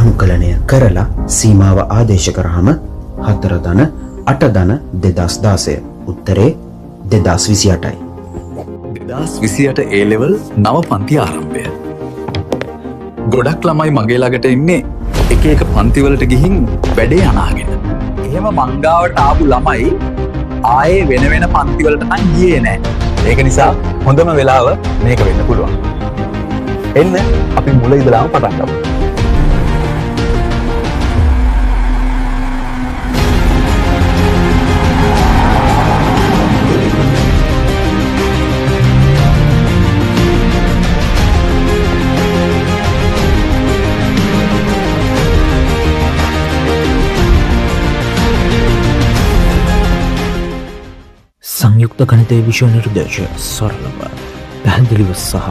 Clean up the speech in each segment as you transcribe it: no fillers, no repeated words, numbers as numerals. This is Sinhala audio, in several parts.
අනුකලනය කරලා සීමාව ආදේශ කරාම 4 ධන 8 ධන 2016. උත්තරේ 2028යි. 2028 A level නව පන්ති ආරම්භය. ගොඩක් ළමයි මගේ ළඟට එන්නේ එක එක පන්තිවලට ගිහින් වැඩේ අනාගෙන. එහෙම මංගාවට ආපු ළමයි ආයේ වෙන වෙන පන්තිවලට නම් ගියේ නෑ. ඒක නිසා හොඳම වෙලාව මේක වෙන්න පුළුවන්. එන්න අපි මුල ඉඳලාම පටන් ගමු. සංයුක්ත ගණිතය විෂය නිර්දේශ සරලව පැහැදිලිව සහ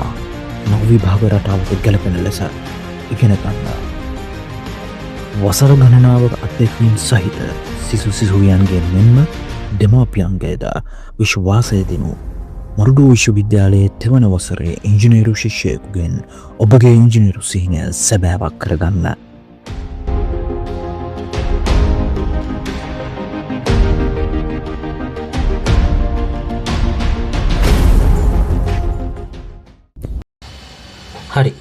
නවවිභාග රටාවට ගැලපෙන ලෙස ඉගෙන ගන්න. වසර ගණනාවක අත්දැකීම් සහිත සිසු සිසුවියන්ගේ මෙන්ම දෙමාපියන්ගේද විශ්වාසය දෙනු මොරටු විශ්වවිද්‍යාලයේ තෙවන වසරේ ඉංජිනේරු ශිෂ්‍යයෙකුගෙන් ඔබගේ ඉංජිනේරු සිහිනය සැබෑවක් කරගන්න. හරි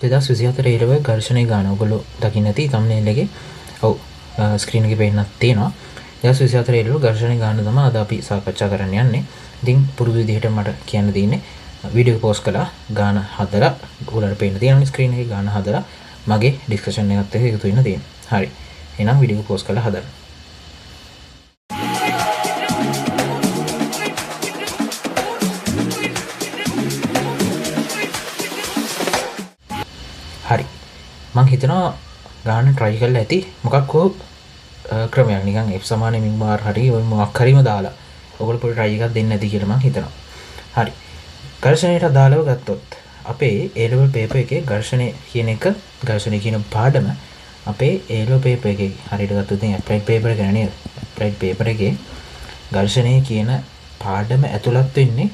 2024 ඉරව ඝර්ෂණය ගාන ඔයගොල්ලෝ දකින්න ඇති thumbnail එකේ ඔව් ස්ක්‍රීන් එකේ පේන්නත් තියෙනවා 2024 ඉරව ඝර්ෂණය ගාන තමයි අද අපි සාකච්ඡා කරන්න යන්නේ. ඉතින් පුරුදු විදිහට මට කියන්න තියෙන්නේ වීඩියෝ පෝස්ට් කළා ගාන හදලා ඔයගොල්ලන්ට පේන්න තියෙනවා ස්ක්‍රීන් එකේ ගාන හදලා මගේ ඩිස්කෂන් එකත් එක්ක එකතු වෙන්න තියෙනවා. හරි එහෙනම් වීඩියෝ පෝස්ට් කළා හදන්න. හරි මං හිතනවා ගාන ට්‍රයි කරලා ඇති මොකක් හෝ ක්‍රමයක් නිකන් f සමාන මින් බාර් හරි ඔය මොකක් හරිම දාලා ඔයගොල්ලෝ පොඩි ට්‍රයි එකක් දෙන්න ඇති කියලා මං හිතනවා. හරි ඝර්ෂණයට අදාළව ගත්තොත් අපේ A level paper එකේ ඝර්ෂණය කියන එක ඝර්ෂණය කියන පාඩම අපේ A level paper එකේ හරියට ගත්තොත් ඉතින් applied paper එක නේද? applied paper එකේ ඝර්ෂණය කියන පාඩම ඇතුළත් වෙන්නේ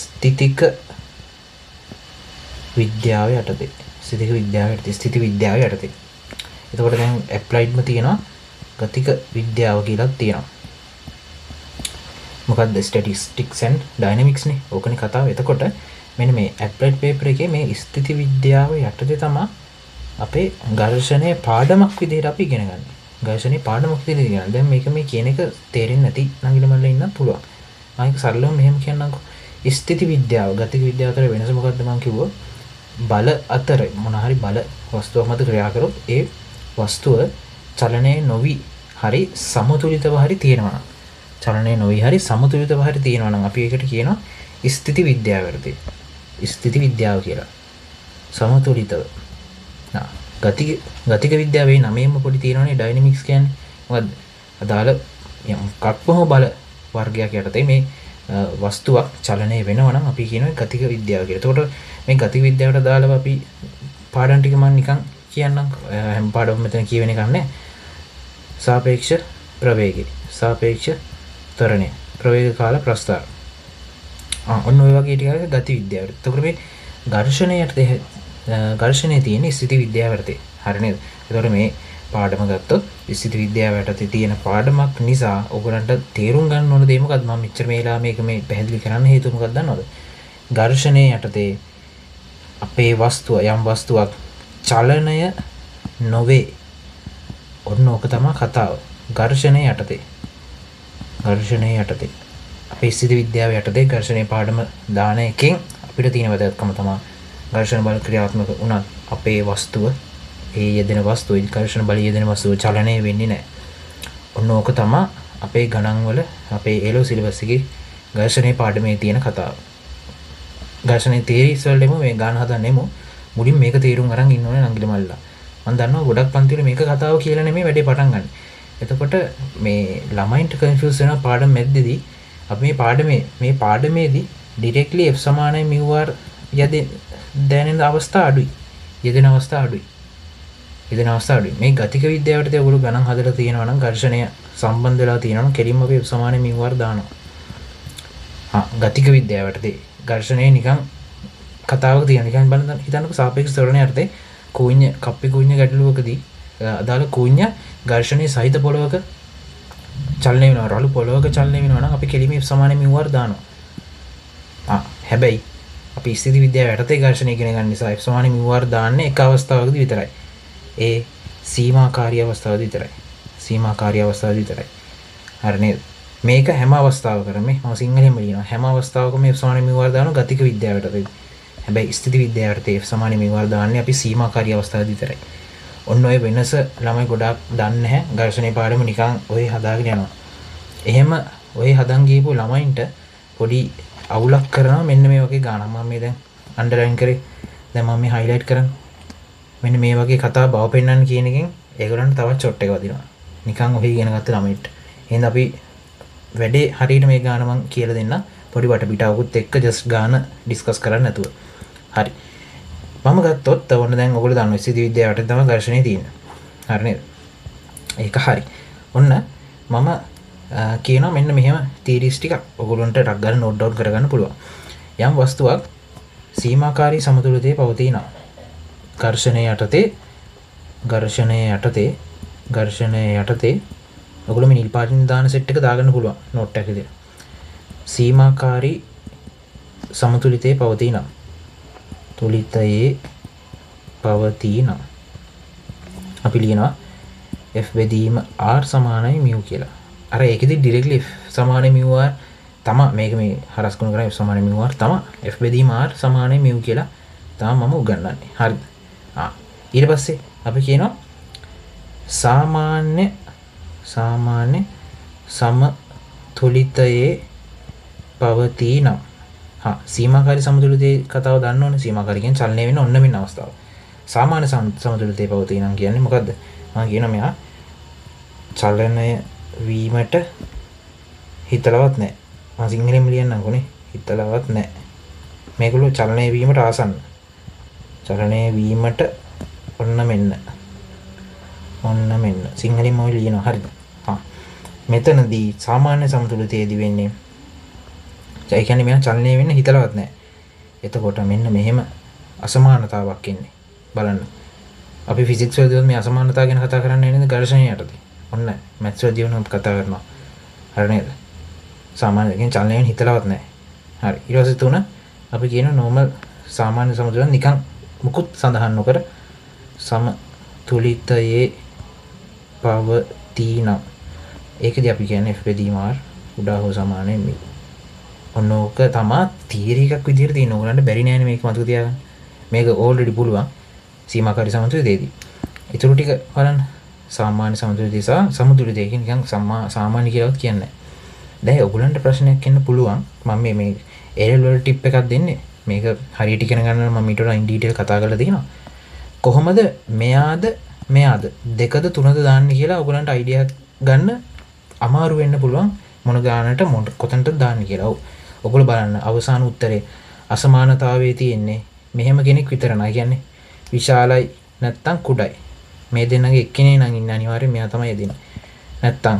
ස්ථිතික විද්‍යාව යටතේ. ස්ථිතික විද්‍යාව යටතේ ස්ථිති විද්‍යාව යටතේ. එතකොට දැන් ඇප්ලයිඩ්ම තියෙනවා ගතික විද්‍යාව කියලා තියෙනවා. මොකක්ද ස්ටැටිස්ටික්ස් ඇන්ඩ් ඩයිනමික්ස් නේ. ඕකනේ කතාව. එතකොට මෙන්න මේ ඇප්ලයිඩ් පේපර් එකේ මේ ස්ථිති විද්‍යාව යටතේ තමයි අපේ ඝර්ෂණයේ පාඩමක් විදිහට අපි ඉගෙන ගන්න. ඝර්ෂණයේ පාඩමක් විදිහට ඉගෙන ගන්න. දැන් මේක මේ කියන එක තේරෙන්නේ නැති නංගිල මල්ල ඉන්නත් පුළුවන්. මම ඒක සරලව මෙහෙම කියන්නම්කෝ. ස්ථිති විද්‍යාව ගතික විද්‍යාව අතර වෙනස මොකක්ද මම කිව්වා? බල අතර මොන හරි බල වස්තුවක් මත ක්‍රියා කරොත් ඒ වස්තුව චලනය නොවි හරි සමතුලිතව හරි තියෙනවා. චලනය නොවි හරි සමතුලිතව හරි තියෙනවා නම් අපි ඒකට කියනවා ස්ථිති විද්‍යාව වර්ධේ. ස්ථිති විද්‍යාව කියලා. සමතුලිතව. ගතික විද්‍යාවේ නමේම පොඩි තියෙනවනේ ඩයිනමික්ස් කියන්නේ. මොකද්ද? අදාළ මොකක්ම බල වර්ගයක් යටතේ මේ වස්තුවක් චලනය වෙනවා නම් අපි කියනවා ගතික විද්‍යාව කියලා. එතකොට මේ ගතික විද්‍යාවට දාලා අපි පාඩම් ටික මම නිකන් කියන්නම්. හැම පාඩමක් මෙතන කියවෙන එකක් නැහැ. සාපේක්ෂ ප්‍රවේගය, සාපේක්ෂ ත්වරණය, ප්‍රවේග කාල ප්‍රස්ථාර. ඔන්න ඔය වගේ ටිකක් ගති විද්‍යාවට. එතකොට මේ ඝර්ෂණයේ තියෙන ස්ථිති විද්‍යාව යටතේ. හරි නේද? එතකොට මේ පාඩම ගත්තොත් ස්ථිති විද්‍යාව යටතේ තියෙන පාඩමක් නිසා ඔයගලන්ට තේරුම් ගන්න ඕන දේ මොකක්ද? මම මෙච්චර මේලා මේක මේ පැහැදිලි කරන්න හේතුව මොකක්ද දන්නවද? ඝර්ෂණයේ යටතේ අපේ වස්තුව යම් වස්තුවක් චලනය නොවේ. ඔන්න ඕක තමයි කතාව. ඝර්ෂණයේ යටතේ. ඝර්ෂණයේ යටතේ. අපේ ස්ථිති විද්‍යාව යටතේ ඝර්ෂණයේ පාඩම දාන එකෙන් අපිට තියෙන වැදගත්කම තමයි ඝර්ෂණ බල ක්‍රියාත්මක වුණත් අපේ වස්තුව ඒ යෙදෙන වස්තුව ඝර්ෂණ බල යෙදෙන වස්තුව චලනය වෙන්නේ නැහැ. ඔන්න ඕක තමයි අපේ ගණන් වල අපේ A-level සිලබස් එකේ ඝර්ෂණයේ පාඩමේ තියෙන කතාව. ඝර්ෂණයේ තියරිස් වලදීම මේ ගාන හදන්නෙමු මුලින් මේක තේරුම් අරන් ඉන්න ඕනේ නංගිල මල්ලා. මම දන්නවා ගොඩක් පන්ති වල මේක කතාව කියලා නෙමෙයි වැඩේ පටන් ගන්න. එතකොට මේ ළමයින්ට කන්ෆියුස් වෙන පාඩම් මැද්දේදී අපි මේ පාඩමේදී ඩිරෙක්ට්ලි f සමානයි μr දැනෙන අවස්ථා අඩුයි. යෙදෙන අවස්ථා අඩුයි. මේ ගතික විද්‍යාවට ඔයගොල්ලෝ ගණන් හදලා තියෙනවා නම් ඝර්ෂණය සම්බන්ධ වෙලා තියෙනවා නම් කෙලින්ම අපි f සමානයි μr දානවා. ගතික විද්‍යාවටදී ඝර්ෂණය නිකන් කතාවක තියෙන නිකන් බලන්න හිතන්නකෝ සාපේක්ෂ ත්වරණය යටතේ කූඤ්ඤ කප්පි කූඤ්ඤ ගැටලුවකදී අදාළ කූඤ්ඤ ඝර්ෂණයේ සහිත පොළවක චලනය වෙනවා රළු පොළවක චලනය වෙනවා නම් අපි කෙලිම F සමාන μr දානවා. හැබැයි අපි ස්ථිති විද්‍යාව යටතේ ඝර්ෂණය ඉගෙන ගන්න නිසා F සමාන μr දාන්නේ එක අවස්ථාවකදී විතරයි. ඒ සීමාකාරී අවස්ථාවකදී විතරයි. සීමාකාරී අවස්ථාවකදී විතරයි. හරි නේද? මේක හැම අවස්ථාවකම මම සිංහලෙන්ම ලියනවා. හැම අවස්ථාවකම F සමාන μr දානවා ගතික විද්‍යාවටදී. හැබැයි ස්ථිති විද්‍යාවට F සමාන μr දාන්නේ අපි සීමාකාරී අවස්ථාවකදී විතරයි. ඔන්න ඔය වෙනස ළමයි ගොඩාක් දන්නේ නැහැ. ඝර්ෂණයේ පාඩම නිකන් ඔය හදාගෙන යනවා. එහෙම ඔය හදන් ගියපු ළමයින්ට පොඩි අවුලක් කරනවා මෙන්න මේ වගේ ගානක්. මම මේ දැන් අන්ඩර්ලයින් කරේ. දැන් මම මේ හයිලයිට් කරන්නේ. මෙන්න මේ වගේ කතා බව පෙන්වන්න කියන එකෙන් ඒගොල්ලන්ට තවත් ෂොට් එක වදිනවා. නිකන් ඔහි ඉගෙන ගත්ත ළමයින්ට. එහෙනම් අපි වැඩේ හරියට මේ ගාන මම කියලා දෙන්න. පොඩි වටපිටාවකුත් එක්ක ජස්ට් ගාන ඩිස්කස් කරන්න නැතුව. හරි. මම ගත්තොත් ඔන්න දැන් ඔයගොල්ලෝ දන්නවා ස්ථිති විද්‍යාවට තමයි ඝර්ෂණය තියෙන්නේ. හරි නේද? ඒක හරි. ඔන්න මම කියනවා මෙන්න මෙහෙම තියරිස් ටිකක් ඔයගොල්ලන්ට ටක් ගන්න නෝට් ඩවුන් කරගන්න පුළුවන්. යම් වස්තුවක් සීමාකාරී සමතුලිතයේ පවතිනවා. ඝර්ෂණය යටතේ ඔයගොල්ලෝ මේ නිල් පාටින් දාන සෙට් එක දාගන්න පුළුවන් නෝට් එකක විදියට. සීමාකාරී සමතුලිතයේ පවතිනවා. අපි ලියනවා F බෙදීම R සමානයි μ කියලා. අර ඒකෙදි ඩිරෙක්ට්ලි F සමානයි μr තමයි මේක මේ හරස් ගුණ කරා F සමානයි μr තමයි F බෙදීම R සමානයි μ කියලා තමයි මම උගන්වන්නේ. හරිද? ඊට පස්සේ අපි කියනවා සාමාන්‍ය සමතුලිතයේ පවතිනවා. සීමාකාරී සමතුලිතයේ කතාව දන්න ඕනේ. සීමාකාරී කියන්නේ චලනය වෙන ඔන්න මෙන්න අවස්ථාව. සාමාන්‍ය සමතුලිතයේ පවතිනවා කියන්නේ මොකද්ද? මම කියනවා මෙයා චලනය වීමට හිතලවත් නැහැ. මම සිංහලෙන් ලියන්නම්කොනේ. හිතලවත් නැහැ. මේගොල්ලෝ චලනය වීමට ආසන්න. චලනය වීමට ඔන්න මෙන්න. සිංහලෙන් මොයි ලියනවා. හරිද? මෙතනදී සාමාන්‍ය සමතුලිතයේදී වෙන්නේ ඒ කියන්නේ මෙයා චලනය වෙන්න හිතලවත් නැහැ. එතකොට මෙන්න මෙහෙම අසමානතාවක් එන්නේ. බලන්න. අපි ෆිසික්ස් වලදී මේ අසමානතාව ගැන කතා කරන්නේ නේද ඝර්ෂණය යටතේ. ඔන්න මැත්ස් වලදී වුණත් කතා කරනවා. හරි නේද? සාමාන්‍ය කියන්නේ චලනය වෙන්න හිතලවත් නැහැ. හරි. ඊට පස්සේ තුන අපි කියන නෝමල් සාමාන්‍ය සමතුලිතය නිකන් මුකුත් සඳහන් නොකර සමතුලිතයේ පවතිනවා. ඒකදී අපි කියන්නේ F බෙදීම R උඩා හෝ සමානයි μ. ඔන්න ඕක තමා තියරි එකක් විදිහට තියෙන. ඕගලන්ට බැරි නෑනේ මේක මතක තියාගන්න. මේක ඕල්රෙඩි පුළුවන් සීමාකාරී සමතුලිතයේදී. ඊටු ටික බලන්න. සාමාන්‍ය සමතුලිතය සහ සමතුලිතය කියන්නේ නිකන් සාමාන්‍ය කියලාවත් කියන්නේ නෑ. දැන් ඔයගලන්ට ප්‍රශ්නයක් එන්න පුළුවන්. මම මේ A-level වල ටිප් එකක් දෙන්නේ. මේක හරියට ඉගෙන ගන්න මම ඊට වඩා ඉන් ඩීටේල් කතා කරලා තියෙනවා. කොහොමද මෙයාද දෙකද තුනද දාන්නේ කියලා ඔයගලන්ට අයිඩියා ගන්න අමාරු වෙන්න පුළුවන්. මොන ගානට කොතනට දාන්න කියලා. ඔව්. ඔයගොල්ලෝ බලන්න අවසාන උත්තරේ අසමානතාවයේ තියෙන්නේ මෙහෙම කෙනෙක් විතර නෑ. කියන්නේ විශාලයි නැත්තම් කුඩයි. මේ දෙන්නගේ එක්කෙනේ නම් ඉන්න අනිවාර්යෙන් මෙයා තමයි දෙන්නේ. නැත්තම්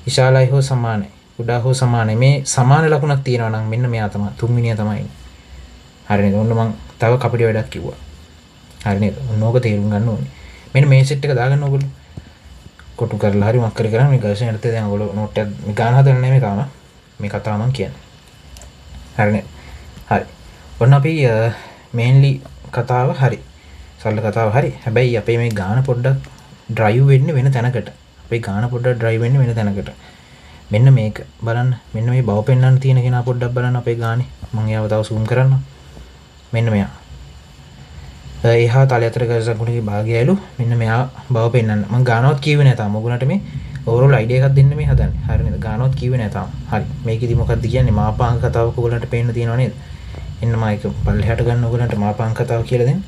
විශාලයි හෝ සමානයි. කුඩා හෝ සමානයි. මේ සමාන ලකුණක් තියෙනවා නම් මෙන්න මෙයා තමයි. තුන්වෙනියා තමයි. හරි නේද? ඔන්න මං තව කපටි වැඩක් කිව්වා. හරි නේද? ඔන්න ඕක තේරුම් ගන්න ඕනේ. මෙන්න මේ සෙට් එක දාගන්න ඕගොල්ලෝ. කොටු කරලා හරි මක් කරගෙන මේ ඝර්ෂණය යටතේ දැන් ඔයගොල්ලෝ නෝට් එක මේ ගාන හදන්න නෙමෙයි තාම. මේ කතාව මම කියන්නේ. හරිනේ. හරි. ඔන්න අපි මේන්ලි කතාව හරි. සරල කතාව හරි. හැබැයි අපේ මේ ගාන පොඩ්ඩක් ඩ්‍රයිව් වෙන්නේ වෙන තැනකට. අපේ ගාන පොඩ්ඩක් ඩ්‍රයිව් වෙන්නේ වෙන තැනකට. මෙන්න මේක බලන්න. මෙන්න මේ බව පෙන්වන්න තියෙන කෙනා පොඩ්ඩක් බලන්න අපේ ගානේ. මම එයාව තව zoom කරන්න. මෙන්න මෙයා. එහා තල අතර ගසකුණේ භාගයලු මෙන්න මෙයා බව පෙන්වන්න. මම ගානවත් කියුවේ නෑ තාම. ඔයගොල්ලන්ට මේ ඕවරෝල් අයිඩියා එකක් දෙන්න මේ හදන්නේ. හරි නේද? ගානවත් කියුවේ නෑ තාම. හරි. මේකෙදි මොකක්ද කියන්නේ? මාපාංක කතාවක ඔයගොල්ලන්ට පේන්න තියෙනව නේද? එන්න මම ඒක පල්ලෙහාට ගන්න ඔයගොල්ලන්ට මාපාංක කතාව කියලා දෙන්න.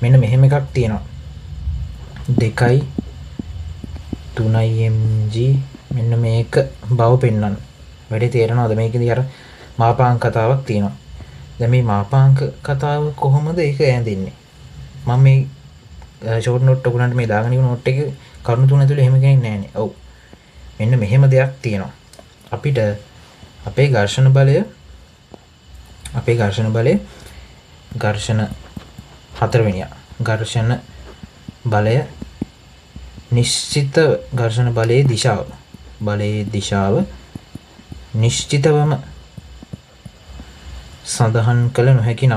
මෙන්න මෙහෙම එකක් තියෙනවා. 2යි 3යි mg මෙන්න මේක බව පෙන්වන්න. වැඩේ තේරෙනවද? මේකෙදි අර මාපාංක කතාවක් තියෙනවා. දැන් මේ මාපාංක කතාව කොහොමද ඒක ඈඳින්නේ? මම මේ ෂෝට් නෝට් ඔයගොල්ලන්ට මේ දාගෙන ඉන්න නෝට් එකේ කරුණු තුන ඇතුළේ එහෙම කෙනෙක් නැහැනේ. ඔව්. මෙන්න මෙහෙම දෙයක් තියෙනවා. අපිට අපේ ඝර්ෂණ බලය ඝර්ෂණ හතරවෙනියා. ඝර්ෂණ බලය නිශ්චිත ඝර්ෂණ බලයේ දිශාව නිශ්චිතවම සඳහන් කළ නොහැකි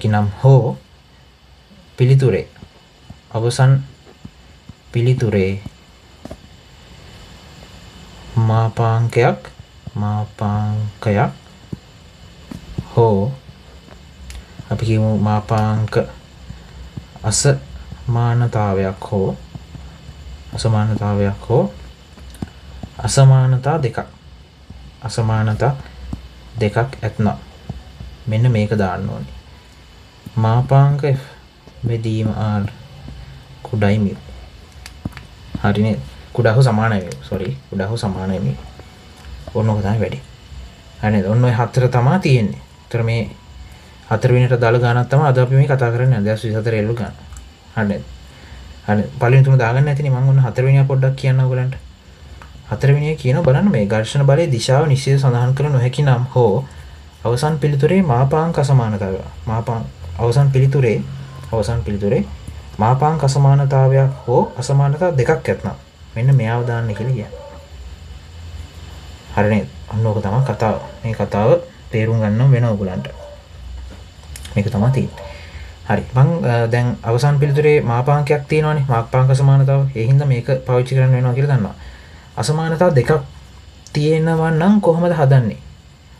නම් හෝ පිළිතුරේ අවසන් පිළිතුරේ මාපාංකයක් හෝ අපි කියමු මාපාංක අසමානතාවයක් හෝ අසමානතා දෙකක් ඇත්නම් මෙන්න මේක දාන්න ඕනේ. මාපාංක බෙදීම r කුඩයි μ. හරිනේ. කුඩා හෝ සමානයි μ. ඔන්නෝක තමයි වැඩි. හරිනේ. ඔන්න ඔය හතර තමයි තියෙන්නේ. ඒතර මේ හතර වෙනිට දාල ගානක් තමයි අද අපි මේ කතා කරන්නේ 2024 එල්ලු ගාන. හරිනේ. පළවෙනි තුන දාගන්න නැතිනේ මම ඔන්න හතරවෙනියා පොඩ්ඩක් කියන්න ඕගලන්ට. හතරවෙනියා කියන බලන්න මේ ඝර්ෂණ බලයේ දිශාව නිශ්චිත සඳහන් කළ නොහැකි නම් හෝ අවසන් පිළිතුරේ මාපාංක අසමානතාවය. අවසන් පිළිතුරේ මාපාංක අසමානතාවයක් හෝ අසමානතා දෙකක් ඇත්නම් මෙන්න මෙයාව දාන්න කියලා කියන්නේ. හරිනේ. අන්න ඕක තමයි කතාව. මේ කතාව තේරුම් ගන්න වෙන ඕගලන්ට. මේක තමයි තියෙන්නේ. හරි. මං දැන් අවසන් පිළිතුරේ මාපාංකයක් තියෙනවානේ. මාපාංක සමානතාව. ඒ හින්දා මේක පාවිච්චි කරන්න වෙනවා කියලා දන්නවා. අසමානතා දෙකක් තියෙනවා නම් කොහොමද හදන්නේ?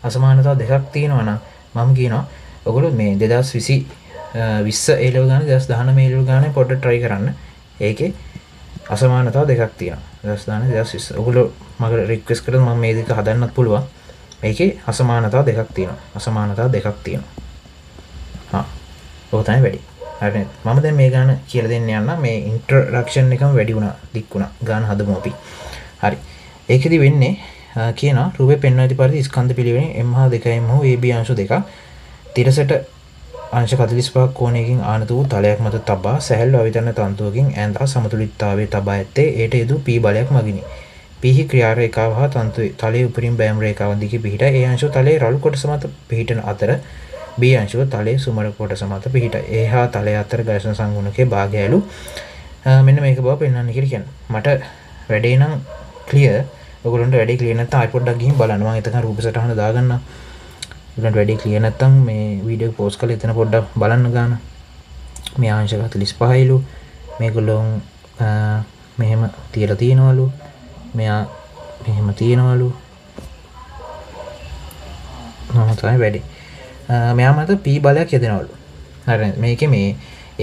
අසමානතා දෙකක් තියෙනවා නම් මම කියනවා ඔයගොල්ලෝ මේ 2020 A level ගානේ 2019 A level ගානේ පොඩ්ඩක් try කරන්න. ඒකේ අසමානතා දෙකක් තියෙනවා. 2019 2020. ඔයගොල්ලෝ මට request කරලා මම මේ දෙක හදන්නත් පුළුවන්. මේකේ අසමානතා දෙකක් තියෙනවා. හා ඔක තමයි වැඩි. හරිනේ. මම දැන් මේ ගාන කියලා දෙන්න යන්න. මේ ඉන්ට්‍රොඩක්ෂන් එකම වැඩි වුණා, දික් වුණා. ගාන හදමු අපි. හරි. ඒකෙදි වෙන්නේ කියනවා රූපේ පෙන්වන ඇති පරිදි ස්කන්ධ පිළිවෙලින් m හා 2m හෝ ab අංශු දෙක තිරසට අංශ 45ක් කෝණයකින් ආනත වූ තලයක් මත තබා සැහැල්ලු අවිතරණ තන්තුවකින් ඈඳා සමතුලිතතාවයේ තබා ඇත්තේ ඒට යෙදූ p බලයක් මගිනි. p හි ක්‍රියා රේඛාව හා තලයේ උපරිම බෑම් රේඛාවන් දිගේ පිහිටා ඒ අංශුව තලයේ රළු කොටස මත පිහිටන අතර b අංශුව තලයේ සුමර කොටස මත පිහිටා. ඒ හා තලයේ අතර ඝර්ෂණ සංගුණකයේ භාගයලු මෙන්න මේක බව පෙන්වන්න කියලා කියන්නේ. මට වැඩේ නම් ක්ලියර්. ඔයගොල්ලන්ට වැඩේ ක්ලියර් නැත්නම් ආයි පොඩ්ඩක් ගිහින් බලන්න. මම එතන රූප සටහන දාගන්නම්. ඔයගොල්ලන්ට වැඩේ ක්ලියර් නැත්නම් මේ වීඩියෝ එක පෝස්ට් කරලා එතන පොඩ්ඩක් බලන්න ගන්න. මේ අංශ 45යිලු. මේගොල්ලෝ මෙහෙම තියලා තියෙනවලු. මෙයා මෙහෙම තියෙනවලු. නම තමයි වැඩේ. මෙයා මත p බලයක් යදෙනවලු. හරි. මේකේ මේ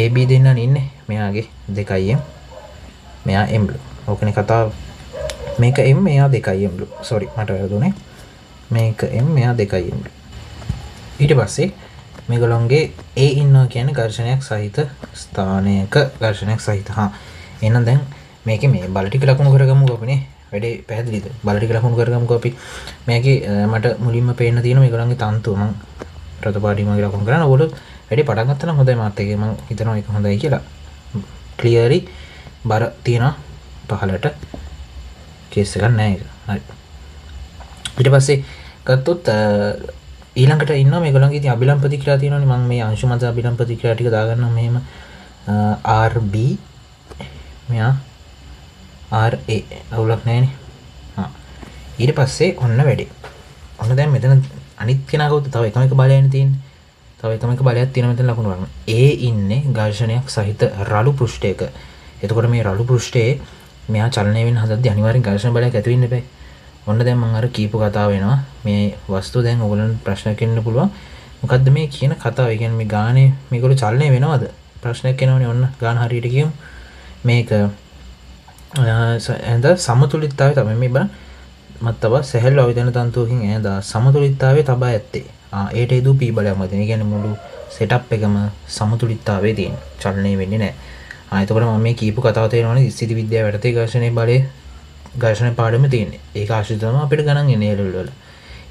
ab දෙන්නන් ඉන්නේ. මෙයාගේ 2m. මෙයා m ලු. ඕකනේ කතාව. මේක m මෙයා 2m ලු. සෝරි මට වැරදුනේ. මේක m මෙයා 2m ලු. ඊට පස්සේ මේගොල්ලන්ගේ a ඉන්නවා කියන්නේ ඝර්ෂණයක් සහිත ස්ථානයක ඝර්ෂණයක් සහිත. එහෙනම් දැන් මේකේ මේ බල ටික ලකුණු කරගමුකෝ අපිනේ. වැඩේ පැහැදිලිද? බල ටික ලකුණු කරගමුකෝ අපි. මේකේ මට මුලින්ම පේන්න තියෙන මේගොල්ලන්ගේ තන්තුව මම රතු පාටින් මගේ ලකුණු කරනවා. ඔයගොල්ලෝ වැඩේ පටන් ගත්තා නම් හොඳයි මාත් එක්ක. මම හිතනවා ඒක හොඳයි කියලා. ක්ලියරි බර තියෙනවා පහලට. කේස් එකක් නැහැ ඒක. හරි. ඊට පස්සේ ගත්තොත් ඊළඟට ඉන්නවා මේගොල්ලන්ගේ ඉතින් අභිලම්ප ප්‍රතික්‍රියා තියෙනවානේ. මම මේ අංශු මත අභිලම්ප ප්‍රතික්‍රියා ටික දාගන්නම් මෙහෙම. RB මෙයා RA අවුලක් නැහැනේ. ඊට පස්සේ ඔන්න වැඩි. ඔන්න දැන් මෙතන අනිත් කෙනා කවුද? තව එකම එක බලයන්නේ තියෙන්නේ. තව එකම එක බලයක් තියෙන මෙතන ලකුණු වරන. A ඉන්නේ ඝර්ෂණයක් සහිත රළු පෘෂ්ඨයක. එතකොට මේ රළු පෘෂ්ඨයේ මෙයා චලනය වෙන්න හදද්දී අනිවාර්යෙන් ඝර්ෂණ බලයක් ඇති වෙන්න බෑ. ඔන්න දැන් මම අර කීප කතාව වෙනවා. මේ වස්තුව දැන් ඔයගොල්ලන්ට ප්‍රශ්නයක් එන්න පුළුවන්. මොකද්ද මේ කියන කතාව? ඒ කියන්නේ මේ ගානේ මේගොල්ලෝ චලනය වෙනවද? ප්‍රශ්නයක් එනවනේ. ඔන්න ගාන හරියට කියමු. මේක ඇඳ සමතුලිතතාවය තමයි මේ බලන්න. මත්තව සැහැල්ලු අවිධන තන්තුවකින් ඇඳ සමතුලිතතාවයේ තබා ඇත්තේ. ඒට එදු p බලයක් මත. ඒ කියන්නේ මුළු සෙටප් එකම සමතුලිතතාවයේ තියෙන. චලනය වෙන්නේ නැහැ. එතකොට මම මේ කීප කතාව තේරෙනවනේ ස්ථිති විද්‍යාව යටතේ ඝර්ෂණයේ බලයේ ඝර්ෂණ පාඩම තියෙන්නේ. ඒක ආශ්‍රිත තමයි අපිට ගණන් එන්නේ ලෙවල් වල.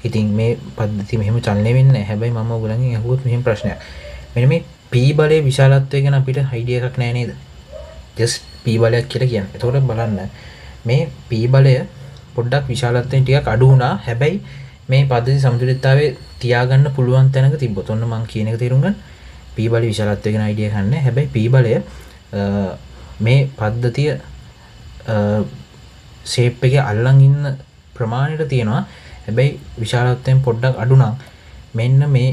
ඉතින් මේ පද්ධතිය මෙහෙම චලනය වෙන්නේ නැහැ. හැබැයි මම ඔයගොල්ලන්ගෙන් අහුවොත් මෙහෙම ප්‍රශ්නයක්. මෙන්න මේ p බලයේ විශාලත්වය ගැන අපිට අයිඩියා එකක් නැහැ නේද? just p බලයක් කියලා කියන්නේ. එතකොට බලන්න මේ p බලය පොඩ්ඩක් විශාලත්වයෙන් ටිකක් අඩු වුණා. හැබැයි මේ පද්ධති සමතුලිතතාවයේ තියාගන්න පුළුවන් තැනක තිබ්බොත් ඔන්න මම කියන එක තේරුම් ගන්න. p බලය විශාලත්වය ගැන අයිඩියා ගන්න. හැබැයි p බලය මේ පද්ධතිය ෂේප් එකේ අල්ලන් ඉන්න ප්‍රමාණයට තියෙනවා. හැබැයි විශාලත්වයෙන් පොඩ්ඩක් අඩු නම් මෙන්න මේ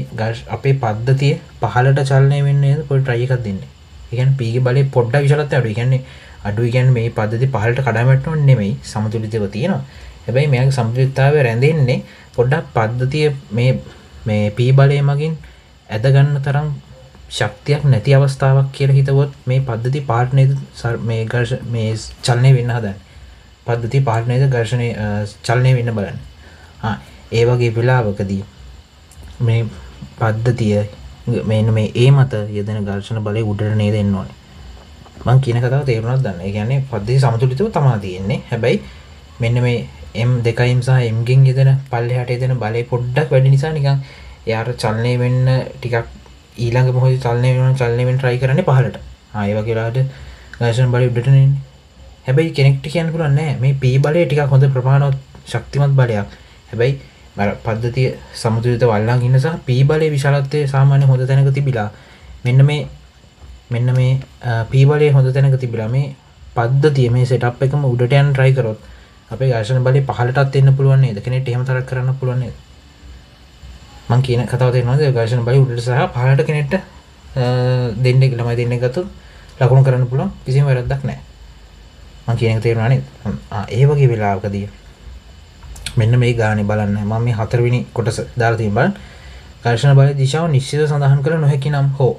අපේ පද්ධතිය පහළට චලනය වෙන්නේ නේද? පොඩි try එකක් දෙන්න. ඒ කියන්නේ p ගේ බලය පොඩ්ඩක් විශාලත්වය අඩුයි. ඒ කියන්නේ අඩුයි කියන්නේ මේ පද්ධතිය පහළට කඩාම වැටෙනව නෙමෙයි. සමතුලිතව තියෙනවා. හැබැයි මෙයාගේ සමතුලිතතාවය රැඳෙන්නේ පොඩ්ඩක් පද්ධතිය මේ p බලය මගින් ඇද ගන්න තරම් ශක්තියක් නැති අවස්ථාවක් කියලා හිතවොත් මේ පද්ධතිය පහළට නේද මේ චලනය වෙන්න හදන්නේ. පද්ධතිය පහළට නේද ඝර්ෂණය චලනය වෙන්න බලන්න. ඒ වගේ වෙලාවකදී මේ පද්ධතිය මෙන්න මේ ඒ මත යෙදෙන ඝර්ෂණ බලය උඩට නේද එන්න ඕනේ. මම කියන කතාව තේරුණාද දන්න. ඒ කියන්නේ පද්ධතිය සමතුලිතව තමයි තියෙන්නේ. හැබැයි මෙන්න මේ M2M සහ M ගෙන් යෙදෙන පල්ලෙහාට යෙදෙන බලය පොඩ්ඩක් වැඩි නිසා නිකන් එයාට චලනය වෙන්න ටිකක් ඊළඟ මොහොතේ චලනය වෙන්න try කරන්නේ පහළට. ඒ වගේ වෙලාවට ඝර්ෂණ බලය උඩට එන්නේ. හැබැයි කෙනෙක්ට කියන්න පුළුවන් නෑ මේ p බලය ටිකක් හොඳ ප්‍රමාණවත් ශක්තිමත් බලයක්. හැබැයි පද්ධතිය සමතුලිතව අල්ලන් ඉන්න සහ p බලයේ විශාලත්වය සාමාන්‍ය හොඳ තැනක තිබිලා මෙන්න මේ p බලයේ හොඳ තැනක තිබිලා මේ පද්ධතිය මේ setup එකම උඩට යන්න try කරොත් අපේ ඝර්ෂණ බලය පහළටත් එන්න පුළුවන් නේද? කෙනෙක්ට එහෙම තරක් කරන්න පුළුවන් නේද? මම කියන කතාව තේරෙනවද? ඝර්ෂණ බලය උඩට සහ පහළට කෙනෙක්ට ළමයි දෙන්නෙක් ගත්තොත් ලකුණු කරන්න පුළුවන් කිසිම වැරද්දක් නැහැ. මම කියන එක තේරුණා නේද? ඒ වගේ වෙලාවකදී මෙන්න මේ ගානේ බලන්න. මම මේ 4 වෙනි කොටස දාලා තියෙන බලන්න. ඝර්ෂණ බලයේ දිශාව නිශ්චිත සඳහන් කළ නොහැකි නම් හෝ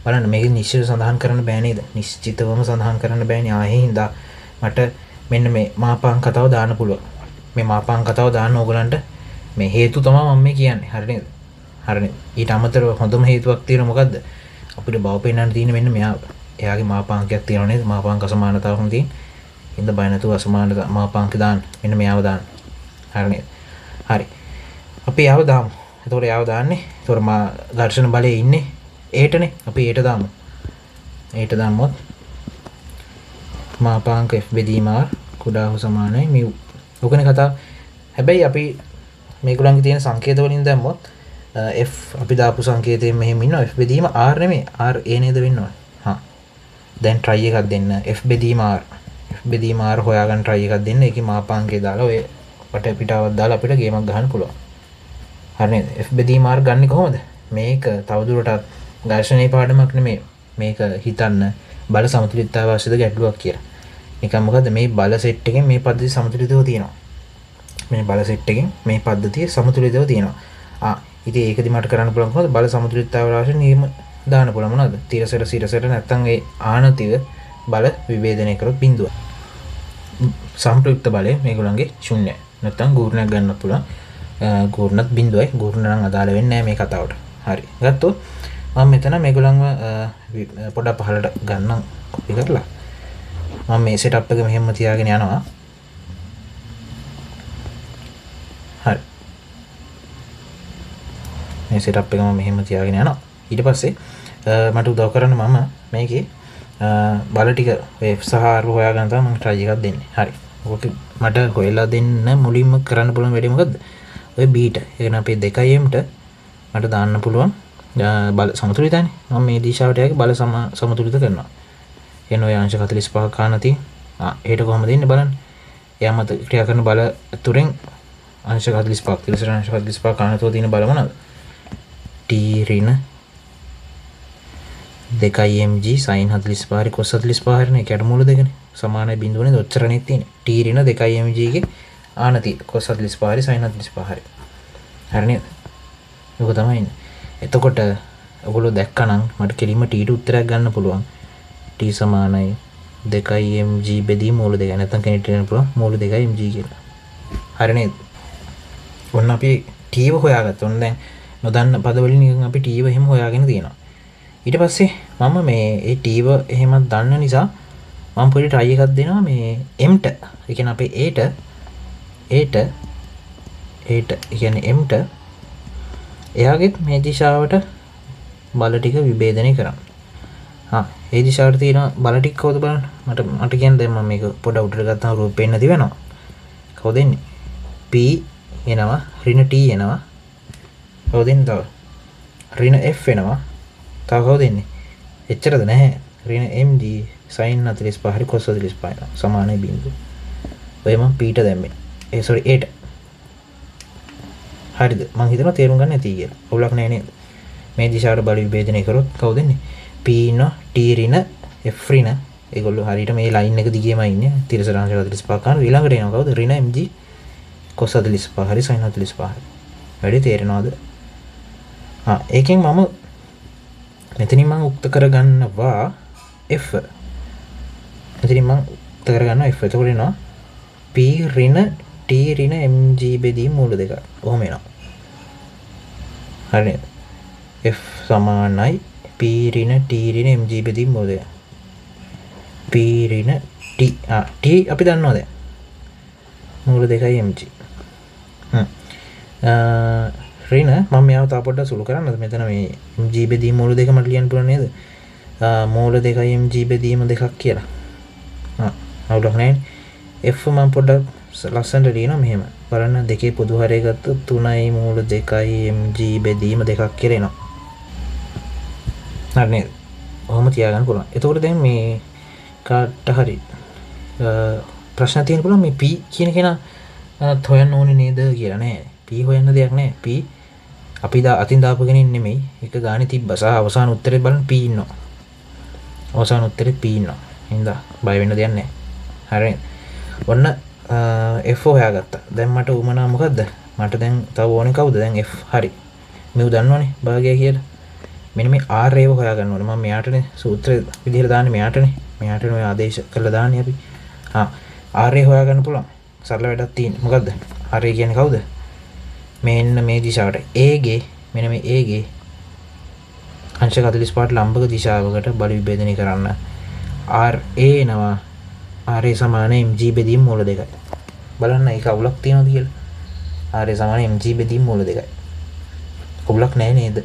බලන්න මේක නිශ්චිත සඳහන් කරන්න බෑ නේද? නිශ්චිතවම සඳහන් කරන්න බෑනේ. ඒ හින්දා මට මෙන්න මේ මාපාංක කතාව දාන්න පුළුවන්. මේ මාපාංක කතාව දාන්න ඕගලන්ට මේ හේතු තමයි මම මේ කියන්නේ. හරි නේද? හරි නේද? ඊට අමතරව හොඳම හේතුවක් තියෙනවා මොකද්ද? අපිට බව පෙන්නන්න තියෙන මෙන්න මෙයා. එයාගේ මාපාංකයක් තියෙනවා නේද? මාපාංක අසමානතාවකම තියෙන. ඉඳ බය නැතුව අසමාන මාපාංක දාන්න. මෙන්න මෙයාව දාන්න. හරි නේද? හරි. අපි යාව දාමු. එතකොට යාව දාන්නේ. එතකොට මා ඝර්ෂණ බලයේ ඉන්නේ ඒටනේ. අපි ඒට දාමු. ඒට දාමුවොත් මාපාංක f බෙදීම r කුඩා හෝ සමානයි mu. ඔකනේ කතාව. හැබැයි අපි මේගොල්ලන්ගේ තියෙන සංකේත වලින් දැම්මොත් f අපි දාපු සංකේතයෙන් මෙහෙම ඉන්නවා. f බෙදීම r නෙමෙයි. r a නේද වෙන්න ඕනේ. දැන් try එකක් දෙන්න. f බෙදීම r. f බෙදීම r හොයාගන්න try එකක් දෙන්න. ඒකේ මාපාංකය දාලා ඔය වට පිටාවක් දාලා අපිට ගේමක් ගහන්න පුළුවන්. හරි නේද? f බෙදීම r ගන්නේ කොහොමද? මේක තවදුරටත් ඝර්ෂණයේ පාඩමක් නෙමෙයි. මේක හිතන්න බල සමතුලිතතාව අවශ්‍යද ගැටලුවක් කියලා. නිකන් මොකද මේ බල සෙට් එකෙන් මේ පද්ධතිය සමතුලිතව තියෙනවා. මේ බල සෙට් එකෙන් මේ පද්ධතිය සමතුලිතව තියෙනවා. ඉතින් ඒකදි මට කරන්න පුළුවන් කොහොමද බල සමතුලිතතාව අවශ්‍ය නියම දාන්න පුළුවන් මොනවද? තිරසර නැත්තම් ඒ ආනතිව බල විභේදනය කරොත් බිඳුව. සම්ප්‍රයුක්ත බලය මේගොල්ලන්ගේ ශුන්‍යයි. නැත්තම් ගූර්ණයක් ගන්න පුළුවන්. ගූර්ණත් බිඳුවයි. ගූර්ණ නම් අදාළ වෙන්නේ නැහැ මේ කතාවට. හරි. ගත්තොත් මම මෙතන මේගොල්ලන්ව පොඩක් පහළට ගන්නම් කොපි කරලා. මම මේ setup එක මෙහෙම තියාගෙන යනවා. හරි. මේ setup එක මම මෙහෙම තියාගෙන යනවා. ඊට පස්සේ මට උදව් කරන්න මම මේකේ බල ටික f සහ r හොයාගන්න තමයි මම try එකක් දෙන්නේ. හරි. ඕක මට හොයලා දෙන්න මුලින්ම කරන්න පුළුවන් වැඩේ මොකද්ද? ඔය b ට. ඒ කියන්නේ අපේ 2m ට මට දාන්න පුළුවන් බල සමතුලිතයිනේ. මම මේ දිශාවට යගේ බල සමතුලිත කරනවා. එන ඔය අංශ 45ක කාණති. ඒකට කොහොමද දෙන්නේ බලන්න. එයා මත ක්‍රියා කරන බල තුරෙන් අංශ 45ක් තිරසර අංශ 45ක කාණතෝ තියෙන බල මොනවාද? t ඍණ 2mg sin 45 cos 45 නේ. ඒකට මූල දෙකනේ. සමානයි බිඳුවනේ ඔච්චරනේ තියෙන්නේ. t ඍණ 2mg ගේ ආනති cos 45 sin 45. හරි නේද? ඔක තමයි ඉන්නේ. එතකොට ඔයගොල්ලෝ දැක්කනම් මට කෙලින්ම t ට උත්තරයක් ගන්න පුළුවන්. t සමානයි 2mg බෙදී මූල 2. නැත්නම් කෙනෙක්ට කියන්න පුළුවන් මූල 2mg කියලා. හරි නේද? ඔන්න අපි t ව හොයාගත්තා. ඔන්න දැන් නොදන්න පද වලින් නිකන් අපි t ව එහෙම හොයාගෙන තියෙනවා. ඊට පස්සේ මම මේ ඒ t ව එහෙමත් දන්න නිසා මම පොඩි try එකක් දෙනවා මේ m ට. ඒ කියන්නේ අපේ a ට ඒ කියන්නේ m ට එයාගෙත් මේ දිශාවට බල ටික විභේදනය කරන්න. ඒ දිශාවට තියෙන බල ටික කවුද බලන්න. මට කියන්න දැන් මම මේක පොඩ උඩට ගත්තාම රූප පේන්න දිවෙනවා. කවුද එන්නේ? p එනවා ඍණ t එනවා කවුද එන්නේ තව ඍණ f එනවා තව කවුද එන්නේ එච්චරද නැහැ ඍණ mg sin 45 හරි cos 45 එනවා සමානයි බිංදුව ඔය මම p ට දැම්මේ a ට හරිද මං හිතනවා තේරුම් ගන්න ඇති කියලා අවුලක් නැහැ නේද මේ දිශාවට බල විභේදනය කරොත් කවුද එන්නේ p ඉන්නවා t ඍණ f ඍණ ඒගොල්ලෝ හරියට මේ ලයින් එක දිගේම ඉන්නේ තිරසරාංශ 45 ගන්න ඊළඟට එනවා කවුද ඍණ mg cos 45 හරි sin 45 හරි වැඩි තේරෙනවද ඒකෙන් මම මෙතනින් මම උක්ත කරගන්නවා f මෙතනින් මම උක්ත කරගන්නවා f එතකොට එනවා p ඍණ t ඍණ mg බෙදීම මූල දෙක ඔහොම එනවා හරිද f සමානයි p ඍණ t ඍණ mg බෙදීම මූල දෙක p ඍණ t t අපි දන්නවා දැන් මූල දෙකයි mg ඍණ මම මෙයාව තා පොඩ්ඩක් සුළු කරන්නද මෙතන මේ mg බෙදීම මූල දෙක මට ලියන්න පුළුවන් නේද මූල දෙකයි mg බෙදීම දෙකක් කියලා අවුලක් නැහැ f මම පොඩ්ඩක් ලස්සනට ලියනවා මෙහෙම බලන්න දෙකේ පොදු හරය ගත්තොත් 3යි මූල 2යි mg බෙදීම දෙකක් කියලා එනවා හරි නේද ඔහොම තියාගන්න පුළුවන් එතකොට දැන් මේ කාට හරි ප්‍රශ්න තියෙන පුළුවන් මේ p කියන කෙනා හොයන්න ඕනේ නේද කියලා නෑ p හොයන්න දෙයක් නෑ p අපි අතින් දාපු කෙනෙක් නෙමෙයි එක ගානේ තිබ්බා සහ අවසාන උත්තරේ බලන්න p ඉන්නවා අවසාන උත්තරේ p ඉන්නවා එහෙනම් බය වෙන්න දෙයක් නෑ හරි ඔන්න f හොයාගත්තා දැන් මට උමනා මොකද්ද මට දැන් තව ඕනේ කවුද දැන් f හරි මේ දන්නවනේ භාගය කියලා මෙන්න මේ r ඒව හොයාගන්න ඕනේ මම මෙයාටනේ සූත්‍රය විදිහට දාන්නේ මෙයාටනේ ඔය ආදේශ කරලා දාන්නේ අපි r ඒ හොයාගන්න පුළුවන් සරල වැඩක් තියෙන්නේ මොකද්ද r ඒ කියන්නේ කවුද මෙන්න මේ දිශාවට a ගේ මෙන්න මේ a ගේ අංශ 45 ලම්බක දිශාවකට බල විභේදනය කරන්න r a එනවා r a සමාන mg බෙදීම මූල දෙකයි බලන්න ඒක අවුලක් තියනවද කියලා r a සමාන mg බෙදීම මූල දෙකයි අවුලක් නැහැ නේද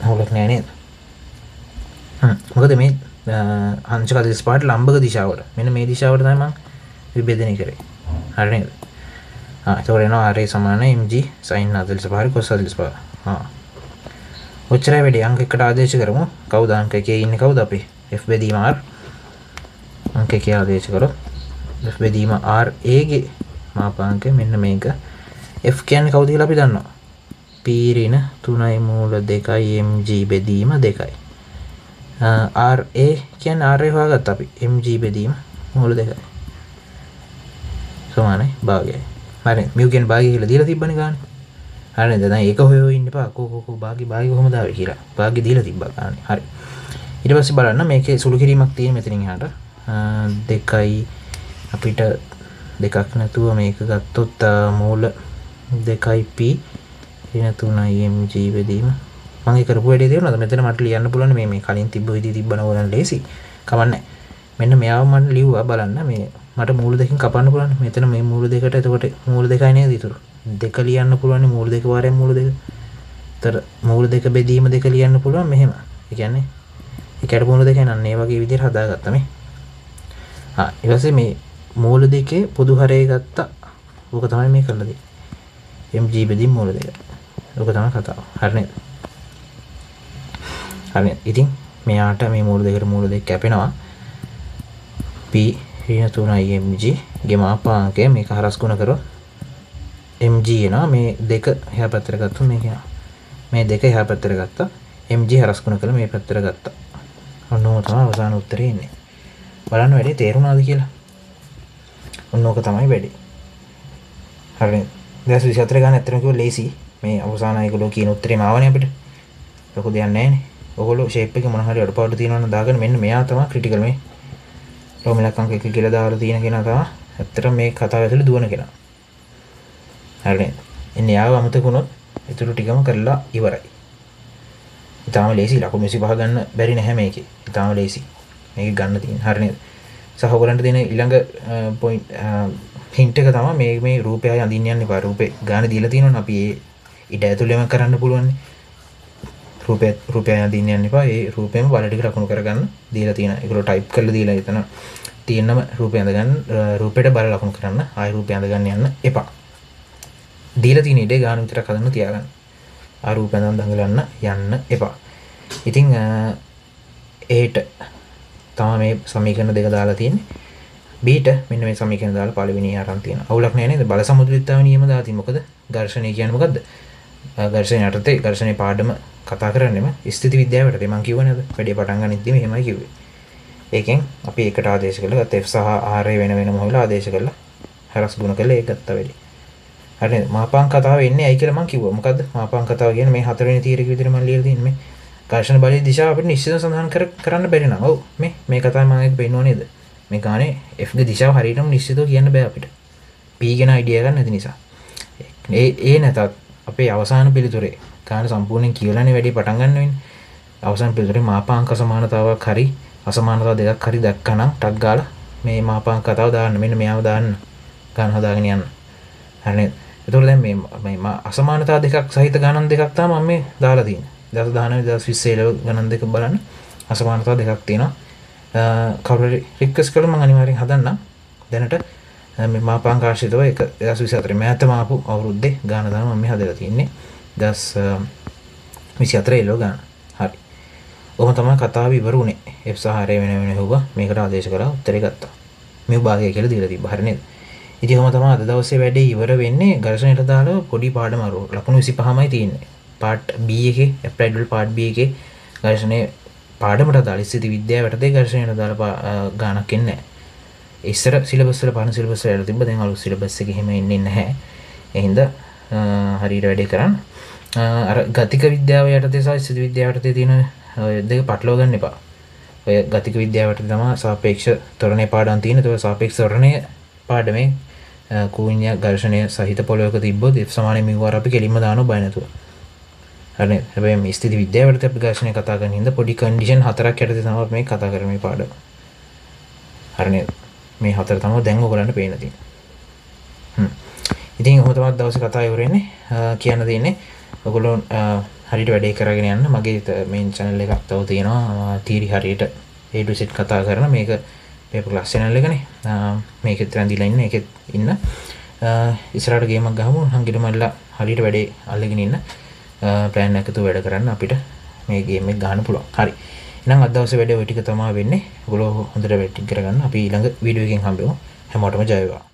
අවුලක් නැහැ නේද මොකද මේ අංශ 45 ලම්බක දිශාවට මෙන්න මේ දිශාවට තමයි මම විභේදනය කරේ හරි නේද එතකොට එනවා r a සමාන mg sin 45 cos 45 ඔච්චරයි වැඩි අංක එකට ආදේශ කරමු කවුද අංක එකේ ඉන්නේ කවුද අපි f බෙදීම r අංක එකේ ආදේශ කරොත් f බෙදීම r a ගේ මාපාංකය මෙන්න මේක f කියන්නේ කවුද කියලා අපි දන්නවා p ඍණ 3යි මූල 2යි mg බෙදීම 2යි r a කියන්නේ r a හොයාගත්තා අපි mg බෙදීම මූල 2යි සමානයි භාගයයි හරි මියු කියන භාගය කියලා දීලා තිබ්බනේ ගන්න හරි නේද දැන් ඒක හොයෝ ඉන්න එපා කෝ භාගය කොහොමද ආවේ කියලා භාගය දීලා තිබ්බා ගන්න හරි ඊට පස්සේ බලන්න මේකේ සුළු කිරීමක් තියෙන මෙතනින් එහාට දෙකයි අපිට දෙකක් නැතුව මේක ගත්තොත් මූල 2යි p ඍණ 3යි mg බෙදීම මම ඒ කරපු වැඩේ තේරුණාද මෙතන මට ලියන්න පුළුවන් මේ කලින් තිබ්බ විදිහ තිබ්බන ඕනනම් ලේසි කමන්නේ මෙන්න මෙයාව මම ලිව්වා බලන්න මේ මට මූල දෙකකින් කපන්න පුළුවන් මෙතන මේ මූල දෙකට එතකොට මූල දෙකයි නේද ඉතුරු දෙක ලියන්න පුළුවන් මූල දෙක වාරයෙන් මූල දෙක. ඒතර මූල දෙක බෙදීම දෙක ලියන්න පුළුවන් මෙහෙම. ඒ කියන්නේ ඒකට මූල දෙකයි නන්නේ මේ වගේ විදිහට හදාගත්තා මේ. ඊට පස්සේ මේ මූල දෙකේ පොදු හරය ගත්තා. ඕක තමයි මේ කරලා දෙන්නේ. mg බෙදීම මූල දෙක. ඕක තමයි කතාව. හරි නේද? හරි. ඉතින් මෙයාට මේ මූල දෙකට මූල දෙක කැපෙනවා. p ඍණ 3යි mg ගේ මාපාංකය මේක හරස් ගුණ කරොත් mg එනවා මේ දෙක එහා පැත්තට ගත්තොත් මේක එනවා මේ දෙක එහා පැත්තට ගත්තා mg හරස් ගුණ කළා මේ පැත්තට ගත්තා ඔන්න ඕක තමයි අවසාන උත්තරේ එන්නේ බලන්න වැඩේ තේරුණාද කියලා ඔන්න ඕක තමයි වැඩේ හරිනේ දැන් 24 ගන්න ඇත්තටම කිව්ව ලේසි මේ අවසාන අයගොල්ලෝ කියන උත්තරේම ආවනේ අපිට ලොකු දෙයක් නැහැනේ ඔයගොල්ලෝ ෂේප් එකේ මොන හරි අඩපාඩු තියෙනවා නම් දාගෙන මෙන්න මෙයා තමයි ක්‍රිටිකල් මේ රෝමිලක් අංක 1 කියලා දාලා තියෙන කෙනා තමයි ඇත්තටම මේ කතාව ඇතුලේ දුවන කෙනා හරිනේ එන්නේ යාව අමතක වුණොත් ඊටු ටිකම කරලා ඉවරයි. ඊටාම ලේසි ලකුණු 25 ගන්න බැරි නැහැ මේකේ. ඊටාම ලේසි. මේක ගන්න තියෙන. හරිනේ. සහ ඔයගලන්ට දෙන ඊළඟ පොයින්ට් හින්ට් එක තමයි මේ රූපය අඳින්න යන්න එපා. රූපේ ගාන දීලා තියෙනවනේ අපි ඒ ඉඩ ඇතුළේම කරන්න පුළුවන්. රූපය අඳින්න යන්න එපා. ඒ රූපෙම වල ටික ලකුණු කරගන්න දීලා තියෙනවා. ඒගොල්ලෝ ටයිප් කරලා දීලා එතන තියෙනම රූපය අඳ ගන්න රූපෙට බල ලකුණු කරන්න. ආයි රූපය අඳ ගන්න යන්න එපා. දීලා තියෙන ඉඩේ ගාන විතරක් හදන්න තියාගන්න. අරූපෙන් දඟලන්න යන්න එපා. ඉතින් ඒට තමයි මේ සමීකරණ දෙක දාලා තියෙන්නේ. බීට මෙන්න මේ සමීකරණ දාලා පළවෙනි අරන් තියෙනවා. අවුලක් නෑ නේද? බල සමතුලිතතාව නියම දාති. මොකද ඝර්ෂණය කියන්නේ මොකද්ද? ඝර්ෂණය යටතේ ඝර්ෂණේ පාඩම කතා කරන්නේම ස්ථිති විද්‍යාව යටතේ. මම කිව්වනේ අද වැඩේ පටන් ගන්නෙද්දී මෙහෙමයි කිව්වේ. ඒකෙන් අපි එකට ආදේශ කළා. ගත්ත F සහ R වෙන වෙනම හොයලා ආදේශ කළා. හරස් ගුණ කළා ඒක ගත්ත වෙලේ. හරිද? මාපාංක කතාව එන්නේ ඇයි කියලා මම කිව්වා. මොකද්ද? මාපාංක කතාව කියන්නේ මේ හතරවෙනි තීරක විදිහට මම ලියලා තියෙන්නේ මේ ඝර්ෂණ බලයේ දිශාව අපිට නිශ්චිතව සඳහන් කරන්න බැරි නම්. ඔව් මේ කතාව මම ඒක පෙන්නනවා නේද? මේ ගානේ F ගේ දිශාව හරියටම නිශ්චිතව කියන්න බෑ අපිට. P ගැන අයිඩියා ගන්න නැති නිසා. ඒ නැතත් අපේ අවසාන පිළිතුරේ ගාන සම්පූර්ණයෙන් කියලානේ වැඩි පටන් ගන්න වෙන්නේ. අවසාන පිළිතුරේ මාපාංක සමානතාවක් හරි අසමානතාව දෙකක් හරි දැක්කනම් ටක් ගාලා මේ මාපාංක කතාව දාන්න. මෙන්න මෙයාව දාන්න. ගාන හදාගෙන යන්න. හරිනේ. ඒතකොට දැන් මේ අසමානතාව දෙකක් සහිත ගණන් දෙකක් තමයි මම මේ දාලා තියෙන්නේ. 2019 2020 ගණන් දෙක බලන්න. අසමානතාව දෙකක් තියෙනවා. කවුරු රික්වෙස්ට් කළොත් මම අනිවාර්යෙන් හදන්නම්. දැනට මේ මාපාංක ආශ්‍රිතව 2024 මෑත මාපු අවුරුද්දේ ගාන තමයි මම මේ හදලා තියෙන්නේ. 2024 එළෝ ගාන. හරි. ඔහොම තමයි කතාව ඉවර වුණේ. F සහ R වෙන වෙන හුවා මේකට ආදේශ කරලා උත්තරේ ගත්තා. මේ භාගය කියලා දීලා තිබ්බා. හරි නේද? ඉතින් ඔහොම තමයි අද දවසේ වැඩේ ඉවර වෙන්නේ. ඝර්ෂණයට දාලා පොඩි පාඩම අරෝ ලකුණු 25මයි තියෙන්නේ. පාර්ට් B එකේ ඇප්ලයිඩ් වල පාර්ට් B එකේ ඝර්ෂණයේ පාඩමට දාලා ස්ථිති විද්‍යාවට දෙය ඝර්ෂණයට දාලා ගානක් එන්නේ නැහැ. ඉස්සර සිලබස් වල පාන සිලබස් වල තිබ්බ දැන් අලුත් සිලබස් එකේ එහෙම එන්නේ නැහැ. ඒ හින්දා හරියට වැඩේ කරන්න. අර ගතික විද්‍යාව යටතේ සහ ස්ථිති විද්‍යාව යටතේ තියෙන දෙක පටලවා ගන්න එපා. ඔය ගතික විද්‍යාවට තමයි සාපේක්ෂ ත්වරණයේ පාඩම් තියෙන්නේ. ඒක සාපේක්ෂ ත්වරණයේ පාඩමේ කූණ්‍ය ඝර්ෂණය සහිත පොළොවක තිබ්බොත් F සමානයි mu r අපි කෙලින්ම දානවා බය නැතුව. හරිනේ. හැබැයි මේ ස්ථිති විද්‍යාවට අපි ඝර්ෂණය කතා කරන හින්දා පොඩි කන්ඩිෂන් හතරක් යටතේ තමයි මේ කතා කරන්නේ මේ පාඩම. හරිනේ. මේ හතර තමයි දැන් ඔයගලන්ට පේන්න තියෙන්නේ. ඉතින් ඔහොම තමයි දවසේ කතාව ඉවර වෙන්නේ. කියන්න තියෙන්නේ ඔයගොල්ලෝ හරියට වැඩේ කරගෙන යන්න. මගේ මේන් channel එකක් තව තියෙනවා. තීරි හරියට A to Z කතා කරන මේක paper class channel එකනේ. මේකෙත් රැඳිලා ඉන්න. ඒකෙත් ඉන්න. ඉස්සරහට ගේමක් ගහමු. හංගිට මල්ලා හරියට වැඩේ අල්ලගෙන ඉන්න. plan එකතු වැඩ කරන්න අපිට මේ ගේම් එක ගන්න පුළුවන්. හරි. එහෙනම් අද දවසේ වැඩේ ඔය ටික තමයි වෙන්නේ. ඔයගොල්ලෝ හොඳට වැඩ කරගන්න. අපි ඊළඟ වීඩියෝ එකෙන් හම්බෙමු. හැමෝටම ජය වේවා.